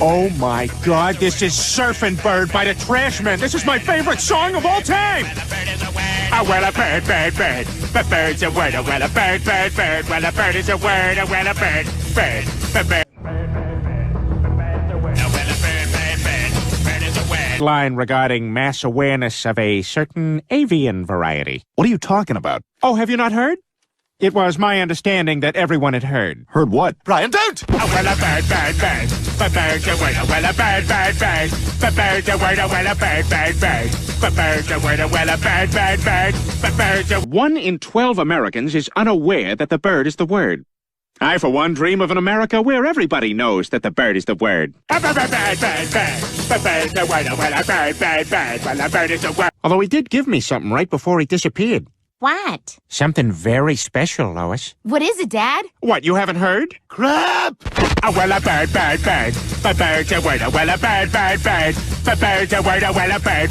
Oh my God, this is Surfing Bird by the Trashmen. This is my favorite song of all time. Oh, well, a bird, bird, bird. But bird's a word. Oh, well, a bird, bird, bird. Well, a bird is a word. Oh, well, a bird, bird, bird. Line regarding mass awareness of a certain avian variety. What are you talking about? Oh, have you not heard? It was my understanding that everyone had heard. Heard what? Brian, don't! Oh, well, a bird, bird, bird. But bird's a word. Oh, well, a bird, bird, bird. But bird's a word. Oh, well, a bird, bird, bird. But bird's a word. Oh, well, a bird, bird, bird. But bird's a... 1 in 12 Americans is unaware that the bird is the word. I, for one, dream of an America where everybody knows that the bird is the word. Bird, bird, bird, bird, bird. But bird's a word. Oh, well, a bird, bird, bird. Well, a bird is a word. Although he did give me something right before he disappeared. What? Something very special, Lois. What is it, Dad? What, you haven't heard? Crap! Oh, well, a bird, bird, bird. But bird's a word. Oh, well, a bird, bird, bird. But bird's a word. Oh, well, a bird.